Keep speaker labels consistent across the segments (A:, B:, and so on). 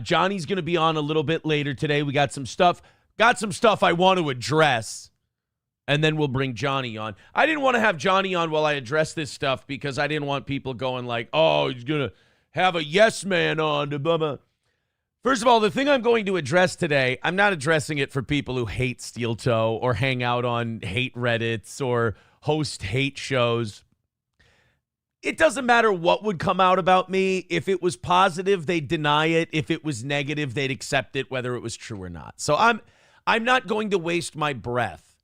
A: Johnny's going to be on a little bit later today. We got some stuff I want to address, and then we'll bring Johnny on. I didn't want to have Johnny on while I address this stuff because I didn't want people going like, oh, he's going to have a yes man on. Blah, blah. First of all, the thing I'm going to address today, I'm not addressing it for people who hate Steel Toe or hang out on hate Reddits or host hate shows. It doesn't matter what would come out about me. If it was positive, they'd deny it. If it was negative, they'd accept it, whether it was true or not. So I'm not going to waste my breath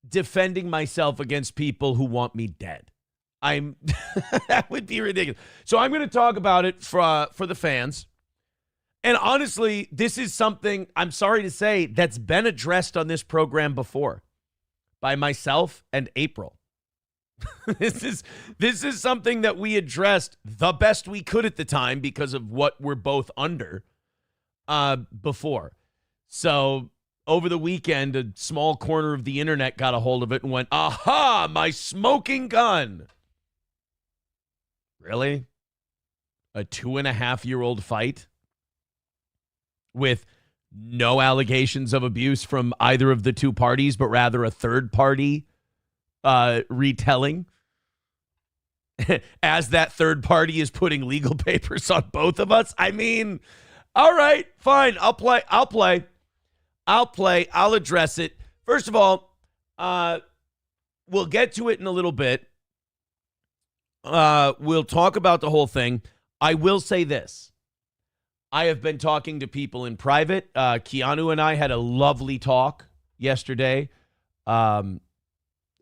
A: defending myself against people who want me dead. That would be ridiculous. So I'm going to talk about it for the fans. And honestly, this is something, I'm sorry to say, that's been addressed on this program before by myself and April. This is something that we addressed the best we could at the time because of what we're both under before. So over the weekend, a small corner of the internet got a hold of it and went, aha, my smoking gun. Really? A 2.5-year-old fight with no allegations of abuse from either of the two parties, but rather a third party retelling as that third party is putting legal papers on both of us. I mean, all right, fine. I'll address it. First of all, we'll get to it in a little bit. We'll talk about the whole thing. I will say this. I have been talking to people in private. Keanu and I had a lovely talk yesterday.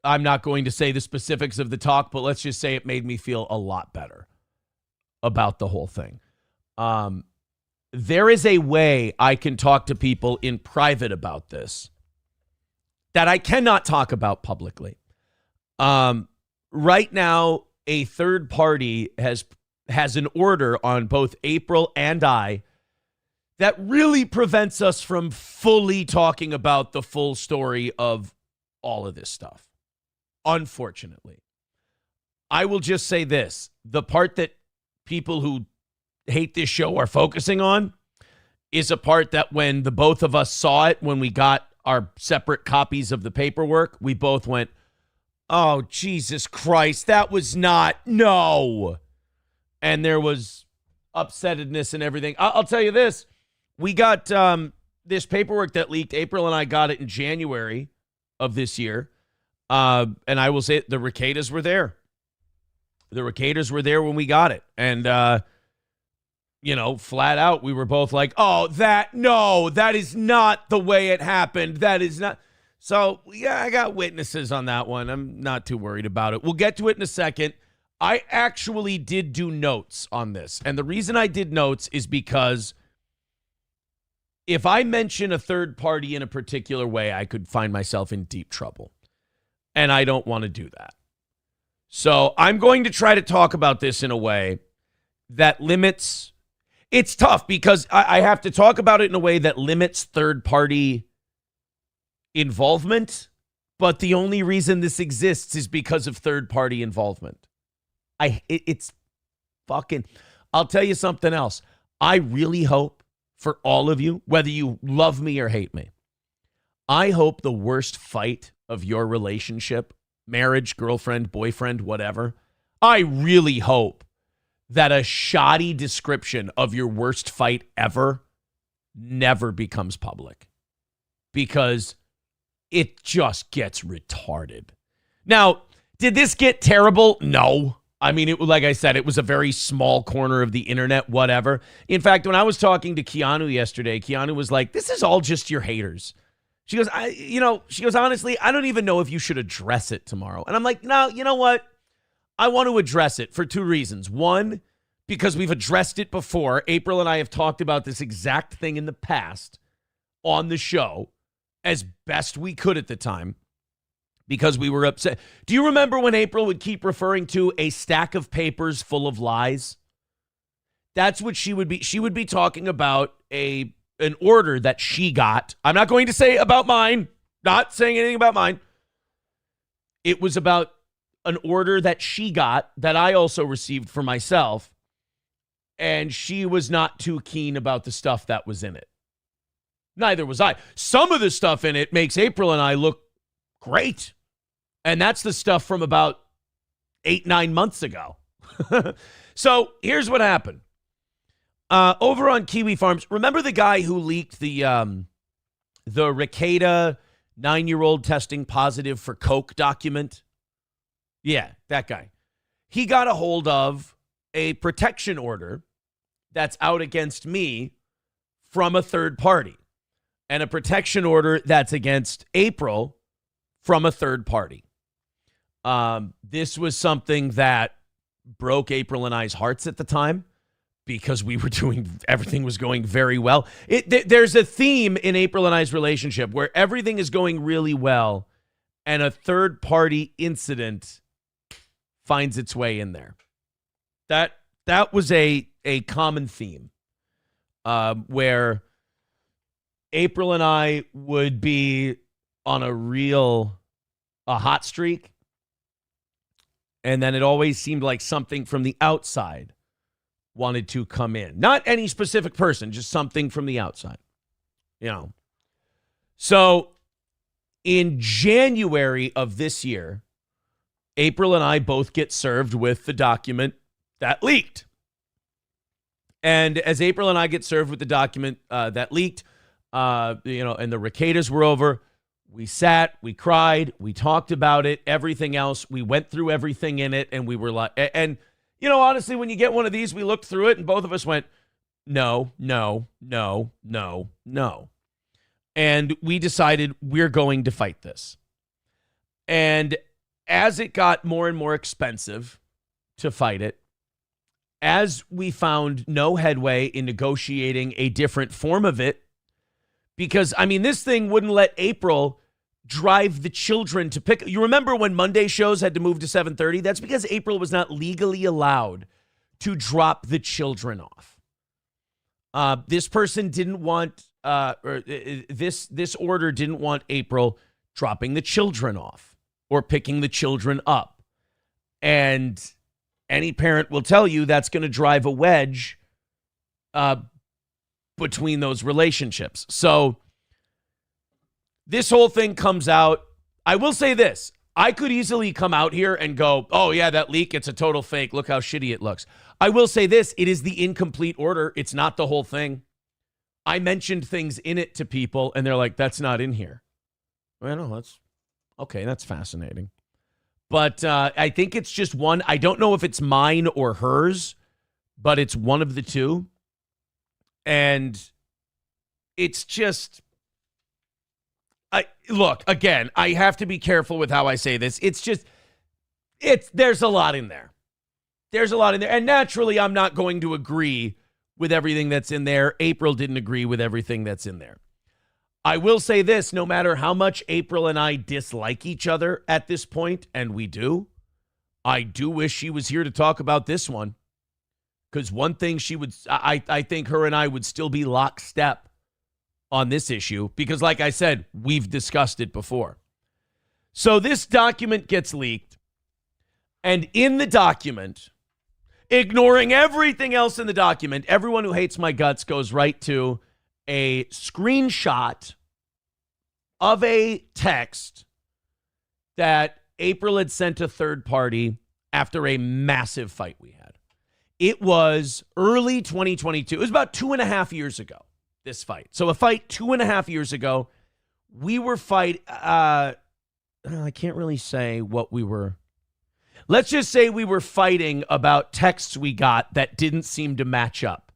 A: I'm not going to say the specifics of the talk, but let's just say it made me feel a lot better about the whole thing. There is a way I can talk to people in private about this that I cannot talk about publicly. Right now, a third party has an order on both April and I that really prevents us from fully talking about the full story of all of this stuff. Unfortunately, I will just say this. The part that people who hate this show are focusing on is a part that when the both of us saw it, when we got our separate copies of the paperwork, we both went, oh, Jesus Christ, that was not, no. And there was upsettedness and everything. I'll tell you this. We got this paperwork that leaked. April and I got it in January of this year. And I will say the Ricadas were there. The Ricadas were there when we got it. And, flat out, we were both like, oh, that is not the way it happened. That is not. So, yeah, I got witnesses on that one. I'm not too worried about it. We'll get to it in a second. I actually did do notes on this. And the reason I did notes is because if I mention a third party in a particular way, I could find myself in deep trouble. And I don't want to do that. So I'm going to try to talk about this in a way that limits. It's tough because I have to talk about it in a way that limits third-party involvement. But the only reason this exists is because of third-party involvement. It's fucking. I'll tell you something else. I really hope for all of you, whether you love me or hate me, I hope the worst fight of your relationship, marriage, girlfriend, boyfriend, whatever, I really hope that a shoddy description of your worst fight ever never becomes public because it just gets retarded. Now, did this get terrible? No. I mean, like I said, it was a very small corner of the internet, whatever. In fact, when I was talking to Keanu yesterday, Keanu was like, this is all just your haters. She goes, honestly, I don't even know if you should address it tomorrow. And I'm like, no, you know what? I want to address it for two reasons. One, because we've addressed it before. April and I have talked about this exact thing in the past on the show as best we could at the time because we were upset. Do you remember when April would keep referring to a stack of papers full of lies? That's what she would be. She would be talking about an order that she got. I'm not going to say about mine. Not saying anything about mine. It was about an order that she got that I also received for myself and she was not too keen about the stuff that was in it. Neither was I. Some of the stuff in it makes April and I look great. And that's the stuff from about 8-9 months ago. So here's what happened. Over on Kiwi Farms, remember the guy who leaked the Ricada 9-year-old testing positive for coke document? Yeah, that guy. He got a hold of a protection order that's out against me from a third party, and a protection order that's against April from a third party. This was something that broke April and I's hearts at the time because we were everything was going very well. There's a theme in April and I's relationship where everything is going really well and a third party incident finds its way in there. That was a common theme where April and I would be on a hot streak, and then it always seemed like something from the outside wanted to come in. Not any specific person, just something from the outside. You know. So in January of this year, April and I both get served with the document that leaked. And as April and I get served with the document that leaked, and the Ricadas were over, we sat, we cried, we talked about it, everything else. We went through everything in it, and we were like, and honestly, when you get one of these, we looked through it, and both of us went, no, no, no, no, no. And we decided we're going to fight this. And as it got more and more expensive to fight it, as we found no headway in negotiating a different form of it, because, this thing wouldn't let April drive the children to pick. You remember when Monday shows had to move to 7:30? That's because April was not legally allowed to drop the children off. This person didn't want, this order didn't want April dropping the children off or picking the children up. And any parent will tell you that's going to drive a wedge between those relationships. So this whole thing comes out. I will say this. I could easily come out here and go, oh, yeah, that leak, it's a total fake. Look how shitty it looks. I will say this. It is the incomplete order. It's not the whole thing. I mentioned things in it to people, and they're like, that's not in here. Well, no, that's fascinating. But I think it's just one. I don't know if it's mine or hers, but it's one of the two. And it's just, look, again, I have to be careful with how I say this. There's a lot in there. There's a lot in there. And naturally, I'm not going to agree with everything that's in there. April didn't agree with everything that's in there. I will say this, no matter how much April and I dislike each other at this point, and we do, I do wish she was here to talk about this one. Because one thing I think her and I would still be lockstep on this issue. Because like I said, we've discussed it before. So this document gets leaked. And in the document, ignoring everything else in the document, everyone who hates my guts goes right to a screenshot of a text that April had sent a third party after a massive fight we had. It was early 2022. It was about 2.5 years ago, this fight. So a fight 2.5 years ago. We were I can't really say what we were. Let's just say we were fighting about texts we got that didn't seem to match up.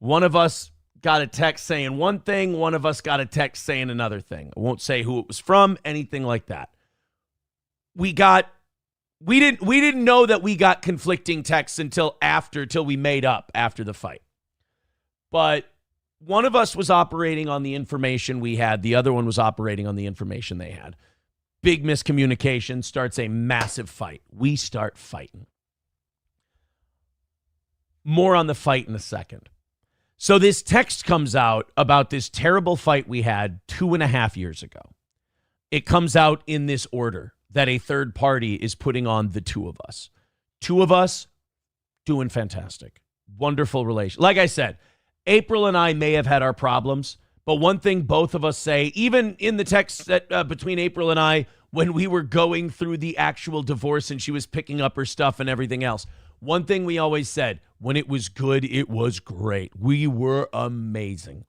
A: One of us got a text saying one thing. One of us got a text saying another thing. I won't say who it was from, anything like that. We didn't know that we got conflicting texts until we made up after the fight. But one of us was operating on the information we had. The other one was operating on the information they had. Big miscommunication starts a massive fight. We start fighting. More on the fight in a second. So this text comes out about this terrible fight we had 2.5 years ago. It comes out in this order that a third party is putting on the two of us. Two of us doing fantastic. Wonderful relation. Like I said, April and I may have had our problems, but one thing both of us say, even in the text that between April and I, when we were going through the actual divorce and she was picking up her stuff and everything else, one thing we always said, when it was good, it was great. We were amazing.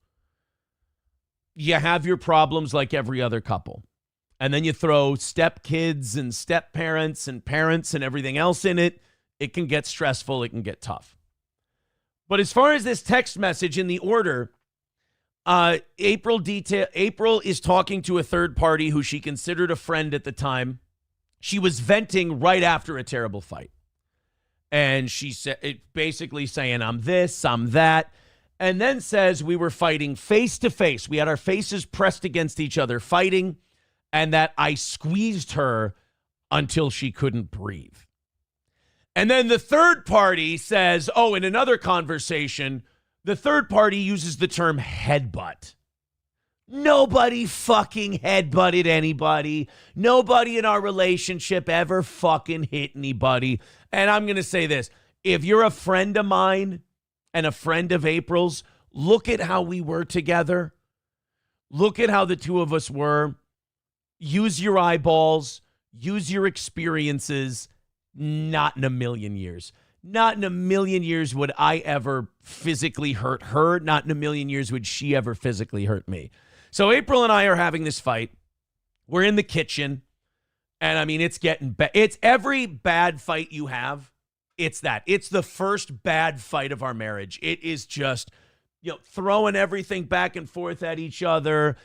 A: You have your problems like every other couple. And then you throw stepkids and step-parents and parents and everything else in it. It can get stressful. It can get tough. But as far as this text message in the order, April is talking to a third party who she considered a friend at the time. She was venting right after a terrible fight. And she said, basically saying, I'm this, I'm that. And then says we were fighting face to face. We had our faces pressed against each other, fighting. And that I squeezed her until she couldn't breathe. And then the third party says, in another conversation, the third party uses the term headbutt. Nobody fucking headbutted anybody. Nobody in our relationship ever fucking hit anybody. And I'm going to say this. If you're a friend of mine and a friend of April's, look at how we were together. Look at how the two of us were. Use your eyeballs. Use your experiences. Not in a million years. Not in a million years would I ever physically hurt her. Not in a million years would she ever physically hurt me. So April and I are having this fight. We're in the kitchen. And I mean, it's getting bad. It's every bad fight you have. It's that. It's the first bad fight of our marriage. It is just, throwing everything back and forth at each other.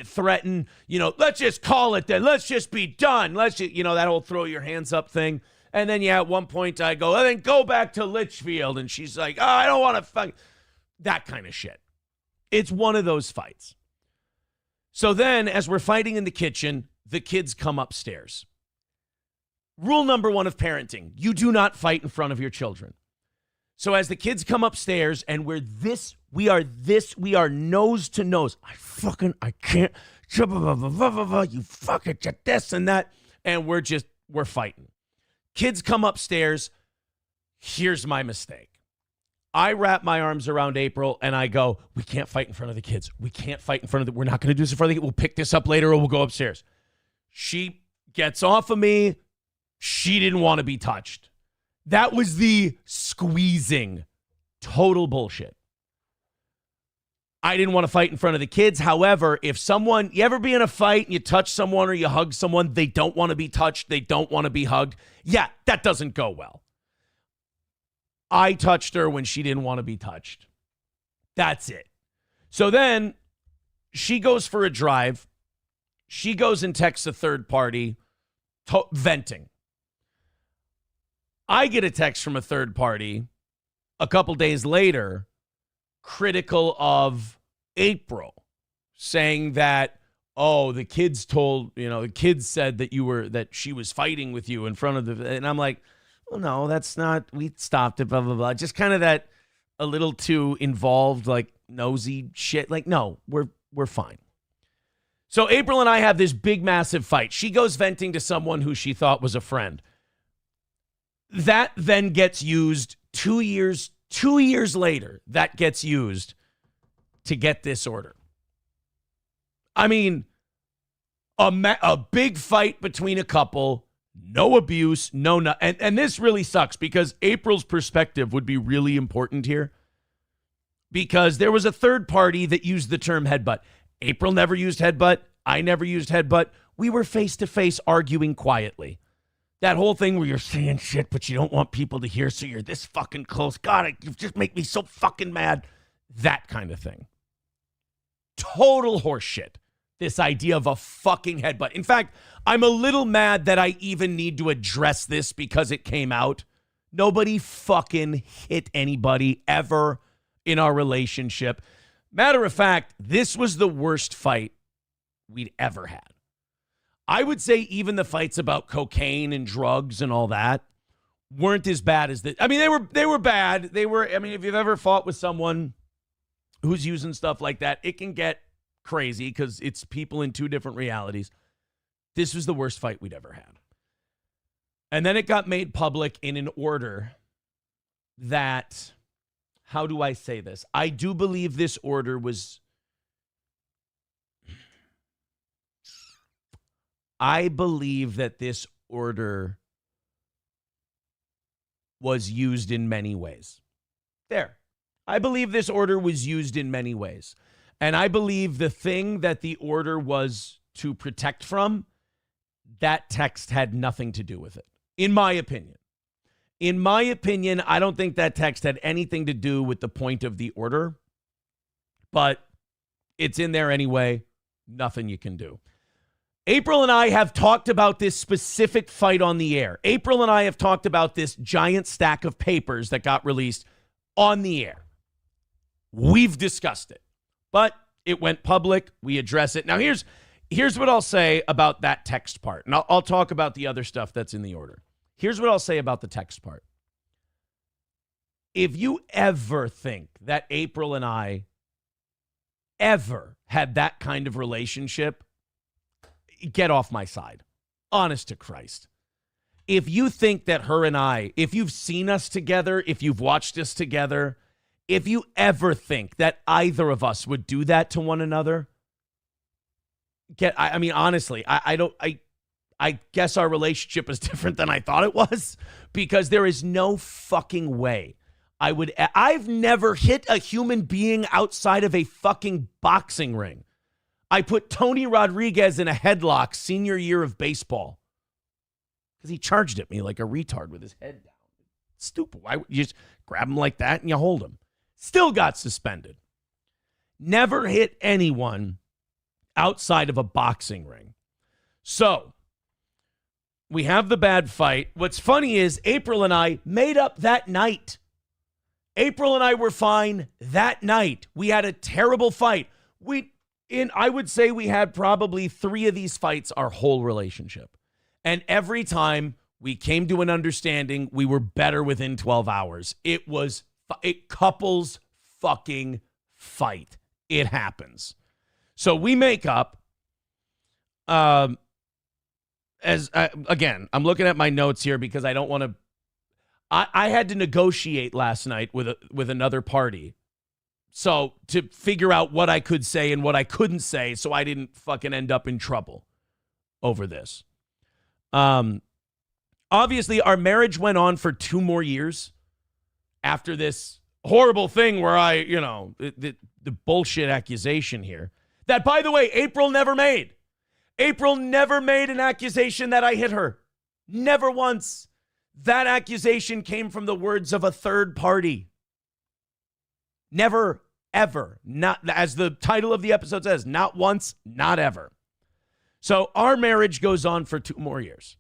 A: Threaten, let's just call it then. Let's just be done. Let's just, that whole throw your hands up thing. And then, at one point I go, then go back to Litchfield. And she's like, I don't want to fuck. That kind of shit. It's one of those fights. So then as we're fighting in the kitchen, the kids come upstairs. Rule number 1 of parenting, you do not fight in front of your children. So as the kids come upstairs and we are nose to nose. I can't, you fucking this and that. And we're fighting. Kids come upstairs. Here's my mistake. I wrap my arms around April and I go, we can't fight in front of the kids. We can't fight in front of we're not going to do this in front of the kids. We'll pick this up later or we'll go upstairs. She gets off of me. She didn't want to be touched. That was the squeezing. Total bullshit. I didn't want to fight in front of the kids. However, if you ever be in a fight and you touch someone or you hug someone, they don't want to be touched, they don't want to be hugged. Yeah, that doesn't go well. I touched her when she didn't want to be touched. That's it. So then she goes for a drive. She goes and texts a third party, venting. I get a text from a third party a couple days later, critical of April, saying that, the kids said that she was fighting with you in front of and I'm like, well, no, that's not, we stopped it, blah, blah, blah. Just kind of that a little too involved, like nosy shit. Like, no, we're fine. So April and I have this big, massive fight. She goes venting to someone who she thought was a friend. That then gets used 2 years later, that gets used to get this order. I mean, a big fight between a couple, no abuse, and this really sucks because April's perspective would be really important here because there was a third party that used the term headbutt. April never used headbutt. I never used headbutt. We were face-to-face arguing quietly. That whole thing where you're saying shit, but you don't want people to hear, so you're this fucking close. God, you just make me so fucking mad. That kind of thing. Total horseshit. This idea of a fucking headbutt. In fact, I'm a little mad that I even need to address this because it came out. Nobody fucking hit anybody ever in our relationship. Matter of fact, this was the worst fight we'd ever had. I would say even the fights about cocaine and drugs and all that weren't as bad as this. I mean, they were bad. If you've ever fought with someone who's using stuff like that, it can get crazy because it's people in two different realities. This was the worst fight we'd ever had. And then it got made public in an order that, how do I say this? I do believe this order was, I believe that this order was used in many ways. There. I believe this order was used in many ways. And I believe the thing that the order was to protect from, that text had nothing to do with it, in my opinion. In my opinion, I don't think that text had anything to do with the point of the order, but it's in there anyway. Nothing you can do. April and I have talked about this specific fight on the air. April and I have talked about this giant stack of papers that got released on the air. We've discussed it, but it went public. We address it. Now, here's what I'll say about that text part, and I'll talk about the other stuff that's in the order. Here's what I'll say about the text part. If you ever think that April and I ever had that kind of relationship, get off my side. Honest to Christ. If you think that her and I, if you've seen us together, if you've watched us together, if you ever think that either of us would do that to one another, honestly, I guess our relationship is different than I thought it was, because there is no fucking way I've never hit a human being outside of a fucking boxing ring. I put Tony Rodriguez in a headlock senior year of baseball because he charged at me like a retard with his head down. Stupid. Why would you just grab him like that and you hold him? Still got suspended. Never hit anyone outside of a boxing ring. So we have the bad fight. What's funny is April and I made up that night. April and I were fine that night. We had a terrible fight. I would say we had probably 3 of these fights our whole relationship. And every time we came to an understanding, we were better within 12 hours. It was a couples fucking fight. It happens. So we make up. Again, I'm looking at my notes here because I don't want to. I had to negotiate last night with another party. So to figure out what I could say and what I couldn't say so I didn't fucking end up in trouble over this. Obviously, our marriage went on for 2 more years after this horrible thing where the bullshit accusation here. That, by the way, April never made. April never made an accusation that I hit her. Never once. That accusation came from the words of a third party. Never, ever. Not, as the title of the episode says, not once, not ever. So our marriage goes on for 2 more years.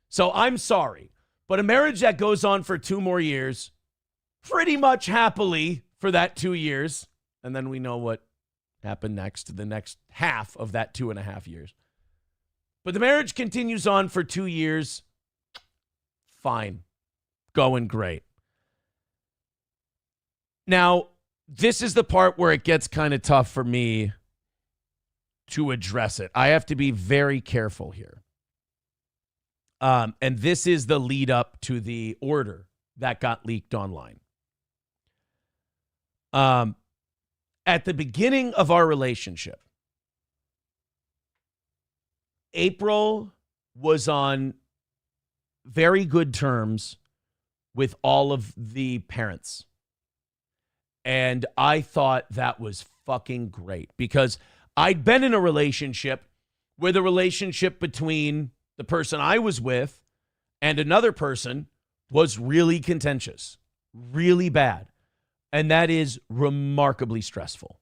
A: So I'm sorry, but a marriage that goes on for 2 more years, pretty much happily for that 2 years, and then we know what happened next, the next half of that 2.5 years. But the marriage continues on for 2 years. Fine. Going great. Now, this is the part where it gets kind of tough for me to address it. I have to be very careful here. And this is the lead up to the order that got leaked online. At the beginning of our relationship, April was on very good terms with all of the parents. And I thought that was fucking great because I'd been in a relationship where the relationship between the person I was with and another person was really contentious, really bad. And that is remarkably stressful,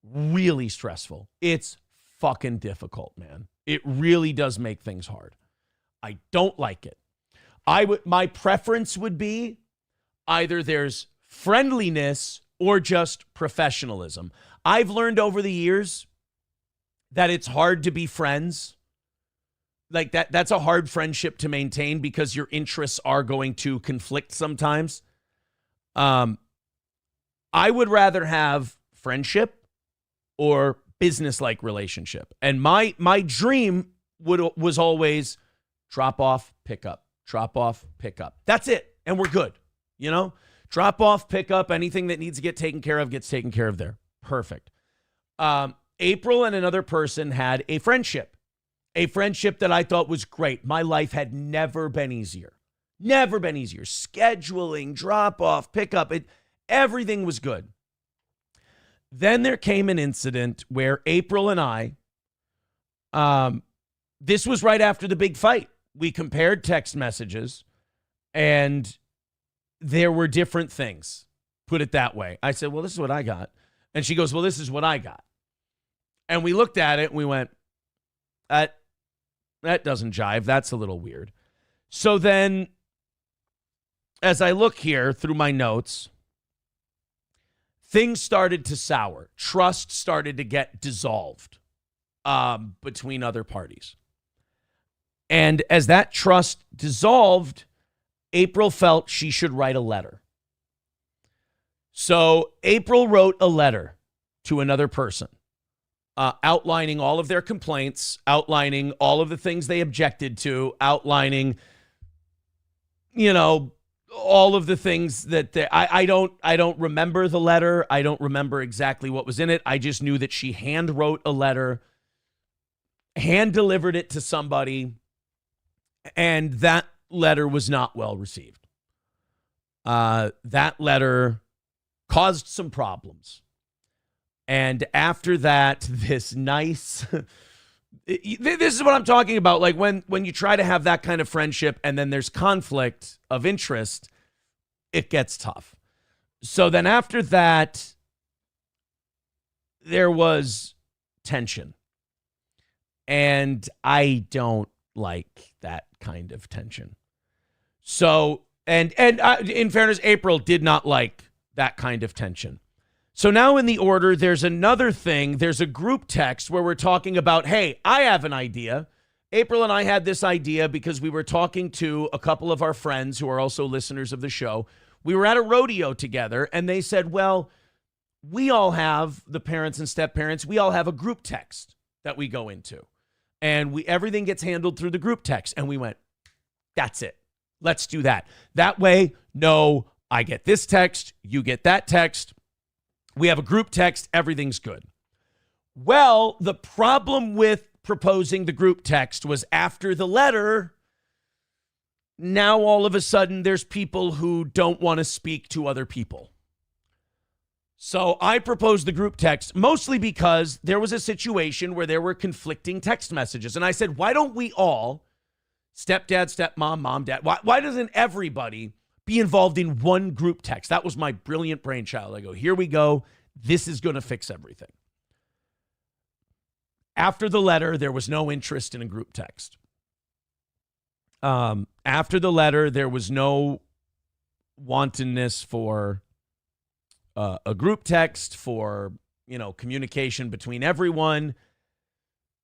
A: really stressful. It's fucking difficult, man. It really does make things hard. I don't like it. My preference would be either there's friendliness or just professionalism. I've learned over the years that it's hard to be friends. Like that's a hard friendship to maintain because your interests are going to conflict sometimes. I would rather have friendship or business-like relationship. And my dream was always drop off, pick up, drop off, pick up. That's it. And we're good. You know, Drop off, pick up, anything that needs to get taken care of gets taken care of there. Perfect. April and another person had a friendship that I thought was great. My life had never been easier. Never been easier. Scheduling, drop off, pick up, everything was good. Then there came an incident where April and I, this was right after the big fight. We compared text messages and there were different things. Put it that way. I said, well, this is what I got. And she goes, well, this is what I got. And we looked at it and we went, that doesn't jive. That's a little weird. So then, as I look here through my notes, things started to sour. Trust started to get dissolved between other parties. And as that trust dissolved, April felt she should write a letter. So April wrote a letter to another person, outlining all of their complaints, outlining all of the things they objected to, outlining, all of the things that I don't remember the letter. I don't remember exactly what was in it. I just knew that she hand wrote a letter, hand delivered it to somebody, and that letter was not well received. That letter caused some problems. And after that, this nice, this is what I'm talking about. Like when you try to have that kind of friendship and then there's conflict of interest, it gets tough. So then after that, there was tension. And I don't like that kind of tension. So, and in fairness, April did not like that kind of tension. So now in the order, there's another thing. There's a group text where we're talking about, hey, I have an idea. April and I had this idea because we were talking to a couple of our friends who are also listeners of the show. We were at a rodeo together and they said, well, we all have, the parents and step-parents, we all have a group text that we go into. And everything gets handled through the group text. And we went, that's it. Let's do that. That way, no, I get this text, you get that text. We have a group text, everything's good. Well, the problem with proposing the group text was after the letter, now all of a sudden there's people who don't want to speak to other people. So I proposed the group text mostly because there was a situation where there were conflicting text messages. And I said, why don't we all, stepdad, stepmom, mom, dad, why doesn't everybody be involved in one group text? That was my brilliant brainchild. I go, here we go. This is going to fix everything. After the letter, there was no interest in a group text. After the letter, there was no wantonness for a group text, for, communication between everyone.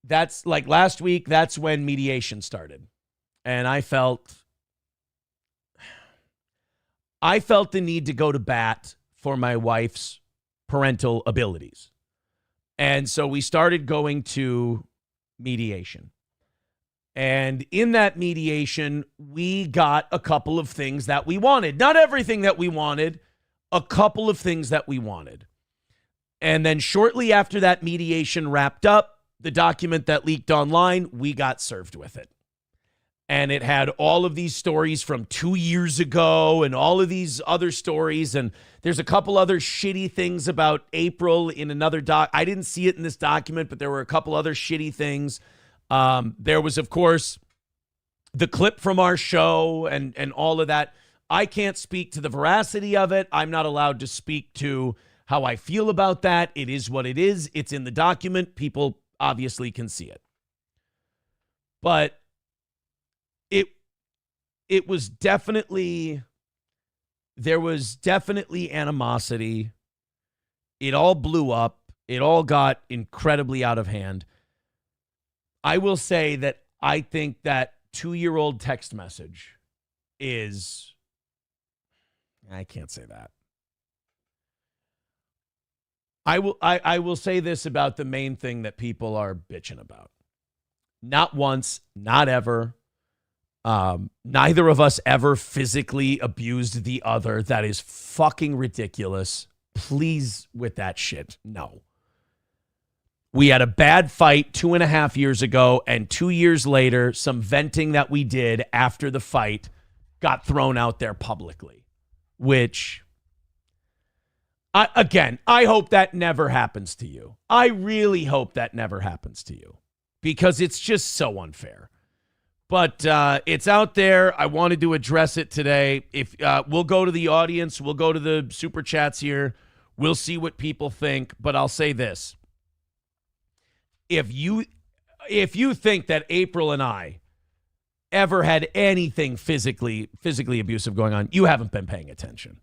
A: That's like last week, that's when mediation started. And I felt the need to go to bat for my wife's parental abilities. And so we started going to mediation. And in that mediation, we got a couple of things that we wanted. Not everything that we wanted, a couple of things that we wanted. And then shortly after that mediation wrapped up, the document that leaked online, we got served with it. And it had all of these stories from 2 years ago and all of these other stories. And there's a couple other shitty things about April in another doc. I didn't see it in this document, but there were a couple other shitty things. There was, of course, the clip from our show and all of that. I can't speak to the veracity of it. I'm not allowed to speak to how I feel about that. It is what it is. It's in the document. People obviously can see it. But it was definitely, there was definitely animosity. It all blew up. It all got incredibly out of hand. I will say that I think that 2-year-old text message is, I can't say that. I will say this about the main thing that people are bitching about. Not once, not ever. Neither of us ever physically abused the other. That is fucking ridiculous. Please, with that shit, no. We had a bad fight 2.5 years ago, and 2 years later, some venting that we did after the fight got thrown out there publicly, which, I hope that never happens to you. I really hope that never happens to you because it's just so unfair. But it's out there. I wanted to address it today. If we'll go to the audience, we'll go to the super chats here. We'll see what people think. But I'll say this: if you think that April and I ever had anything physically abusive going on, you haven't been paying attention.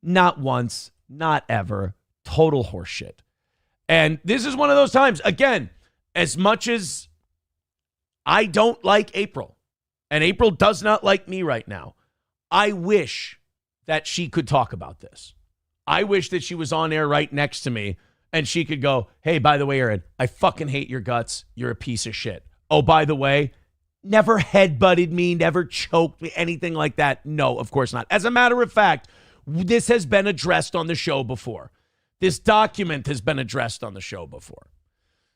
A: Not once, not ever. Total horseshit. And this is one of those times. Again, as much as I don't like April, and April does not like me right now, I wish that she could talk about this. I wish that she was on air right next to me and she could go, hey, by the way, Aaron, I fucking hate your guts. You're a piece of shit. Oh, by the way, never headbutted me, never choked me, anything like that. No, of course not. As a matter of fact, this has been addressed on the show before. This document has been addressed on the show before.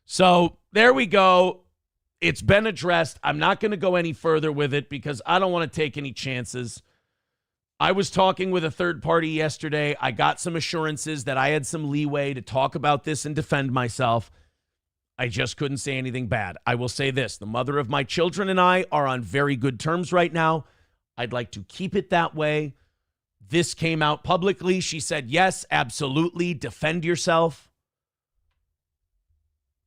A: So there we go. It's been addressed. I'm not going to go any further with it because I don't want to take any chances. I was talking with a third party yesterday. I got some assurances that I had some leeway to talk about this and defend myself. I just couldn't say anything bad. I will say this: the mother of my children and I are on very good terms right now. I'd like to keep it that way. This came out publicly. She said, yes, absolutely. Defend yourself.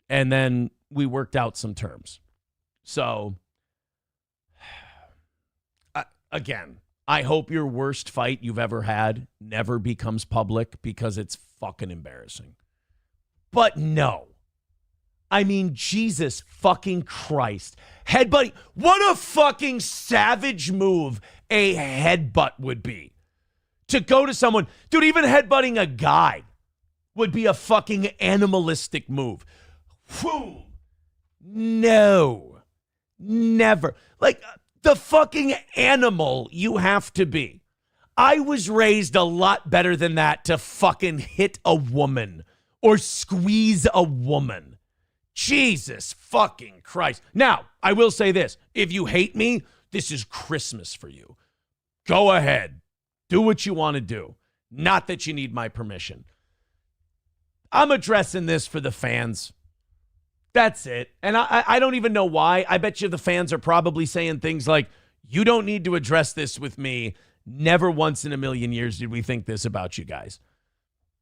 A: And then we worked out some terms. So, again, I hope your worst fight you've ever had never becomes public because it's fucking embarrassing. But no. I mean, Jesus fucking Christ. Headbutting. What a fucking savage move a headbutt would be. To go to someone. Dude, even headbutting a guy would be a fucking animalistic move. Whew. No. Never. Like, the fucking animal you have to be. I was raised a lot better than that to fucking hit a woman or squeeze a woman. Jesus fucking Christ. Now, I will say this. If you hate me, this is Christmas for you. Go ahead. Do what you want to do. Not that you need my permission. I'm addressing this for the fans. That's it. And I don't even know why. I bet you the fans are probably saying things like, you don't need to address this with me. Never once in a million years did we think this about you guys.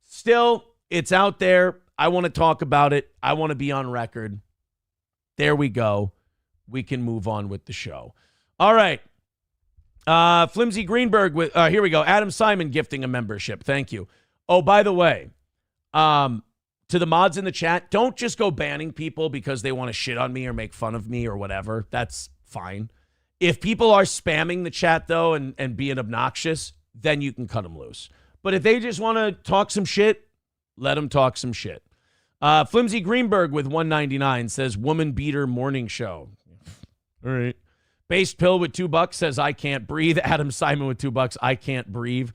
A: Still, it's out there. I want to talk about it. I want to be on record. There we go. We can move on with the show. All right. Flimsy Greenberg with here we go. Adam Simon gifting a membership. Thank you. Oh, by the way, to the mods in the chat, don't just go banning people because they want to shit on me or make fun of me or whatever. That's fine. If people are spamming the chat, though, and being obnoxious, then you can cut them loose. But if they just want to talk some shit, let them talk some shit. Flimsy Greenberg with 199 says, woman beater morning show. All right. Based Pill with $2 says, I can't breathe. Adam Simon with $2, I can't breathe.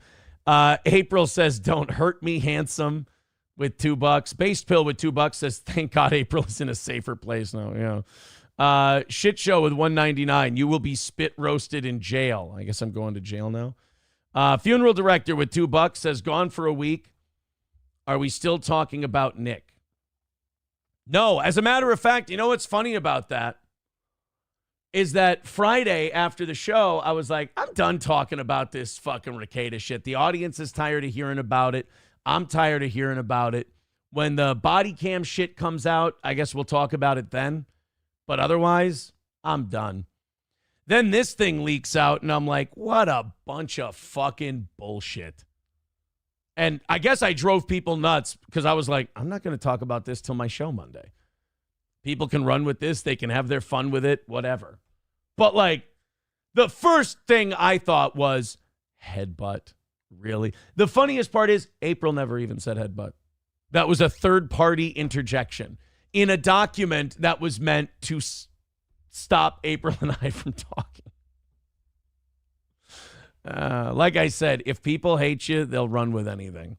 A: April says, don't hurt me, handsome, with $2. Based Pill with $2 says, thank God April is in a safer place now. Yeah. Shit Show with 199. You will be spit roasted in jail. I guess I'm going to jail now. Funeral Director with $2 says, gone for a week. Are we still talking about Nick? No. As a matter of fact, you know what's funny about that? Is that Friday after the show, I was like, I'm done talking about this fucking Rekieta shit. The audience is tired of hearing about it. I'm tired of hearing about it. When the body cam shit comes out, I guess we'll talk about it then. But otherwise, I'm done. Then this thing leaks out, and I'm like, what a bunch of fucking bullshit. And I guess I drove people nuts because I was like, I'm not going to talk about this till my show Monday. People can run with this. They can have their fun with it, whatever. But, like, the first thing I thought was headbutt. Really? The funniest part is April never even said headbutt. That was a third-party interjection in a document that was meant to stop April and I from talking. Like I said, if people hate you, they'll run with anything.